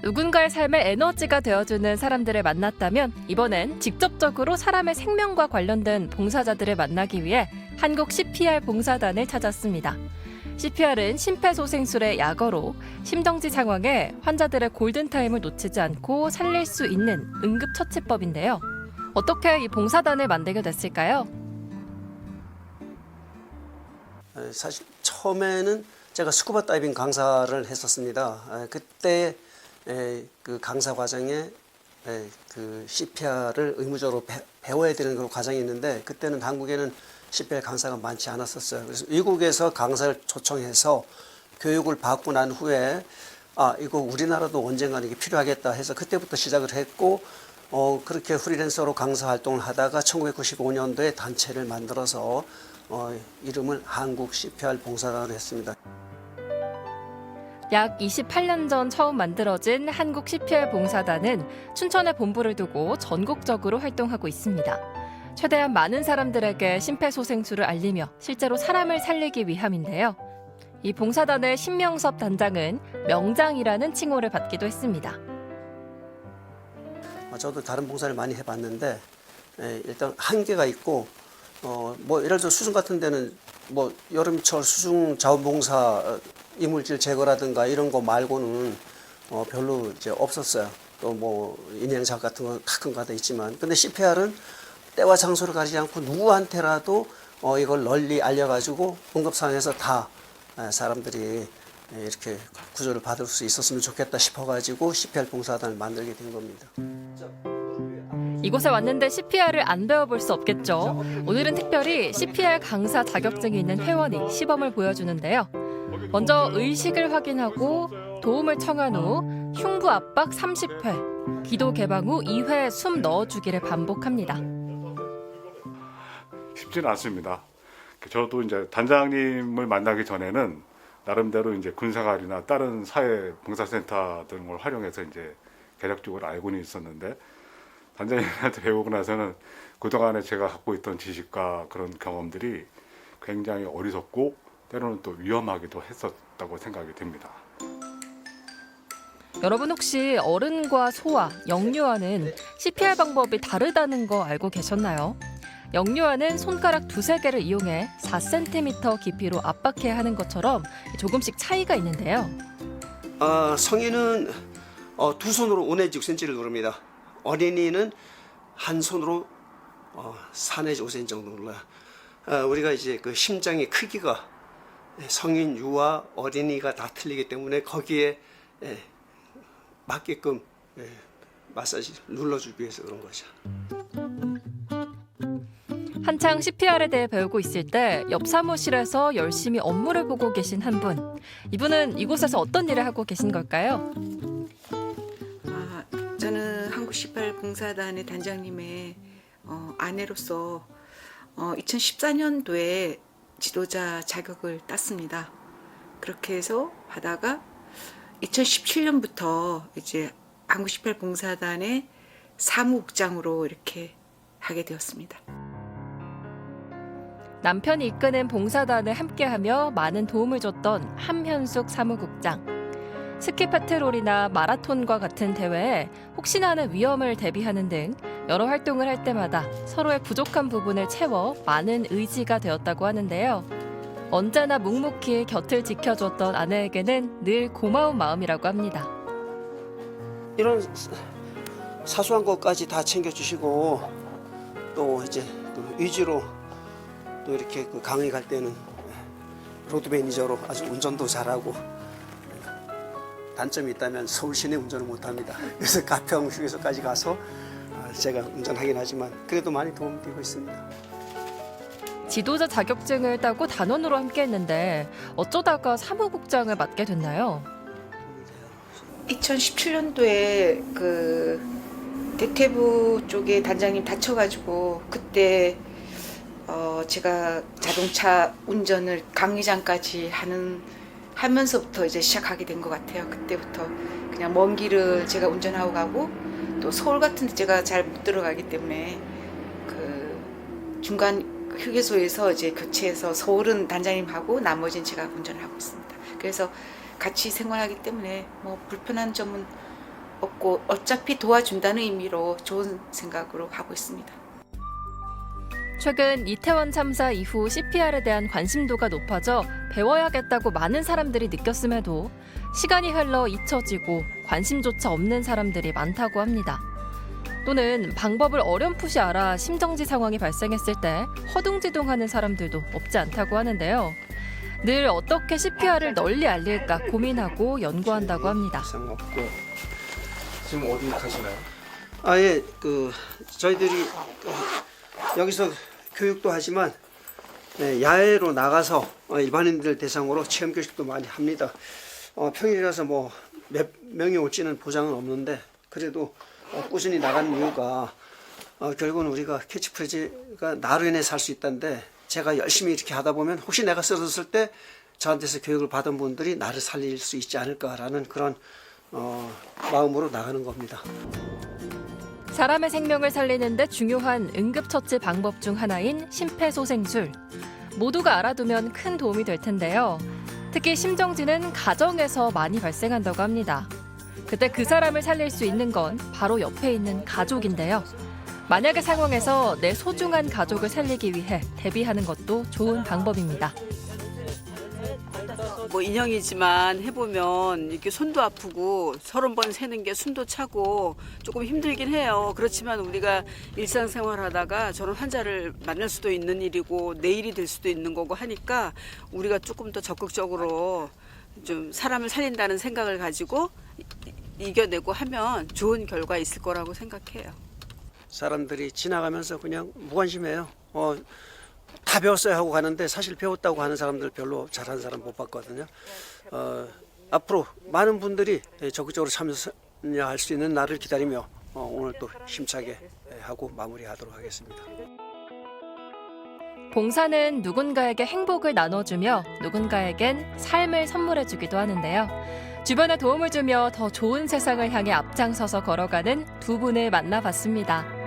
누군가의 삶에 에너지가 되어주는 사람들을 만났다면 이번엔 직접적으로 사람의 생명과 관련된 봉사자들을 만나기 위해 한국 CPR 봉사단을 찾았습니다. CPR은 심폐소생술의 약어로 심정지 상황에 환자들의 골든타임을 놓치지 않고 살릴 수 있는 응급처치법인데요. 어떻게 이 봉사단을 만들게 됐을까요? 사실 처음에는 제가 스쿠버 다이빙 강사를 했었습니다. 그때 그 강사 과정에 그 CPR을 의무적으로 배워야 되는 그런 과정이 있는데, 그때는 한국에는 CPR 강사가 많지 않았었어요. 그래서 미국에서 강사를 초청해서 교육을 받고 난 후에 이거 우리나라도 언젠가는 이게 필요하겠다 해서 그때부터 시작을 했고, 그렇게 프리랜서로 강사 활동을 하다가 1995년도에 단체를 만들어서 이름을 한국 CPR 봉사단으로 했습니다. 약 28년 전 처음 만들어진 한국 CPR 봉사단은 춘천에 본부를 두고 전국적으로 활동하고 있습니다. 최대한 많은 사람들에게 심폐소생술을 알리며 실제로 사람을 살리기 위함인데요. 이 봉사단의 신명섭 단장은 명장이라는 칭호를 받기도 했습니다. 저도 다른 봉사를 많이 해봤는데 일단 한계가 있고, 뭐 예를 들어 수중 같은 데는 뭐 여름철 수중 자원봉사 이물질 제거라든가 이런 거 말고는 별로 이제 없었어요. 또 뭐 인양작 같은 건 가끔가다 있지만, 근데 CPR은 때와 장소를 가리지 않고 누구한테라도 이걸 널리 알려가지고 응급 상황에서 다 사람들이 이렇게 구조를 받을 수 있었으면 좋겠다 싶어가지고 CPR 봉사단을 만들게 된 겁니다. 이곳에 왔는데 CPR을 안 배워볼 수 없겠죠. 오늘은 특별히 CPR 강사 자격증이 있는 회원이 시범을 보여주는데요. 먼저 의식을 확인하고 도움을 청한 후 흉부 압박 30회, 기도 개방 후 2회 숨 넣어주기를 반복합니다. 쉽지는 않습니다. 저도 이제 단장님을 만나기 전에는 나름대로 이제 군생활이나 다른 사회 봉사센터 등을 활용해서 이제 개략적으로 알고는 있었는데, 단장님한테 배우고 나서는 그동안에 제가 갖고 있던 지식과 그런 경험들이 굉장히 어리석고 때로는 또 위험하기도 했었다고 생각이 됩니다. 여러분 혹시 어른과 소아, 영유아는 CPR 방법이 다르다는 거 알고 계셨나요? 영유아는 손가락 두세 개를 이용해 4cm 깊이로 압박해야 하는 것처럼 조금씩 차이가 있는데요. 성인은 두 손으로 5 내지 6cm를 누릅니다. 어린이는 한 손으로 4 내지 5cm 정도 눌러요. 우리가 이제 그 심장의 크기가 성인, 유아, 어린이가 다 틀리기 때문에 거기에 맞게끔 마사지 눌러주기 위해서 그런 거죠. 한창 CPR에 대해 배우고 있을 때 옆 사무실에서 열심히 업무를 보고 계신 한 분. 이분은 이곳에서 어떤 일을 하고 계신 걸까요? 저는 한국 CPR 봉사단의 단장님의 아내로서 2014년도에 지도자 자격을 땄습니다. 그렇게 해서 하다가 2017년부터 이제 한국 CPR 봉사단의 사무국장으로 이렇게 하게 되었습니다. 남편이 이끄는 봉사단을 함께하며 많은 도움을 줬던 함현숙 사무국장. 스키 패트롤이나 마라톤과 같은 대회에 혹시나 하는 위험을 대비하는 등 여러 활동을 할 때마다 서로의 부족한 부분을 채워 많은 의지가 되었다고 하는데요. 언제나 묵묵히 곁을 지켜줬던 아내에게는 늘 고마운 마음이라고 합니다. 이런 사소한 것까지 다 챙겨주시고, 또 이제 그 위주로 또 이렇게 그 강의 갈 때는 로드 매니저로 아주 운전도 잘하고, 단점이 있다면 서울 시내 운전을 못합니다. 그래서 가평 휴게소까지 가서 제가 운전하긴 하지만 그래도 많이 도움이 되고 있습니다. 지도자 자격증을 따고 단원으로 함께했는데 어쩌다가 사무국장을 맡게 됐나요? 2017년도에 그 대퇴부 쪽에 단장님 다쳐가지고 그때 제가 자동차 운전을 강의장까지 하면서부터 이제 시작하게 된 것 같아요. 그때부터 그냥 먼 길을 제가 운전하고 가고, 또 서울 같은 데 제가 잘 못 들어가기 때문에 그 중간 휴게소에서 이제 교체해서 서울은 단장님하고 나머지는 제가 운전을 하고 있습니다. 그래서 같이 생활하기 때문에 뭐 불편한 점은 없고 어차피 도와준다는 의미로 좋은 생각으로 하고 있습니다. 최근 이태원 참사 이후 CPR에 대한 관심도가 높아져 배워야겠다고 많은 사람들이 느꼈음에도 시간이 흘러 잊혀지고 관심조차 없는 사람들이 많다고 합니다. 또는 방법을 어렴풋이 알아 심정지 상황이 발생했을 때 허둥지둥하는 사람들도 없지 않다고 하는데요. 늘 어떻게 CPR을 널리 알릴까 고민하고 연구한다고 합니다. 이상 없고. 지금 어디 가시나요? 아예 저희들이 여기서 교육도 하지만 야외로 나가서 일반인들 대상으로 체험 교육도 많이 합니다. 평일이라서 뭐 몇 명이 올지는 보장은 없는데 그래도 꾸준히 나가는 이유가 결국은 우리가 캐치프레이즈가 나로 인해 살 수 있다는데 제가 열심히 이렇게 하다 보면 혹시 내가 쓰러졌을 때 저한테서 교육을 받은 분들이 나를 살릴 수 있지 않을까라는 그런 마음으로 나가는 겁니다. 사람의 생명을 살리는 데 중요한 응급처치 방법 중 하나인 심폐소생술. 모두가 알아두면 큰 도움이 될 텐데요. 특히 심정지는 가정에서 많이 발생한다고 합니다. 그때 그 사람을 살릴 수 있는 건 바로 옆에 있는 가족인데요. 만약의 상황에서 내 소중한 가족을 살리기 위해 대비하는 것도 좋은 방법입니다. 뭐 인형이지만 해보면 이렇게 손도 아프고 30번 세는 게 숨도 차고 조금 힘들긴 해요. 그렇지만 우리가 일상생활 하다가 저런 환자를 만날 수도 있는 일이고 내일이 될 수도 있는 거고 하니까 우리가 조금 더 적극적으로 좀 사람을 살린다는 생각을 가지고 이겨내고 하면 좋은 결과 있을 거라고 생각해요. 사람들이 지나가면서 그냥 무관심해요. 다 배웠어요 하고 가는데 사실 배웠다고 하는 사람들 별로 잘하는 사람 못 봤거든요. 앞으로 많은 분들이 적극적으로 참여할 수 있는 날을 기다리며 오늘 또 힘차게 하고 마무리하도록 하겠습니다. 봉사는 누군가에게 행복을 나눠주며 누군가에겐 삶을 선물해주기도 하는데요. 주변에 도움을 주며 더 좋은 세상을 향해 앞장서서 걸어가는 두 분을 만나봤습니다.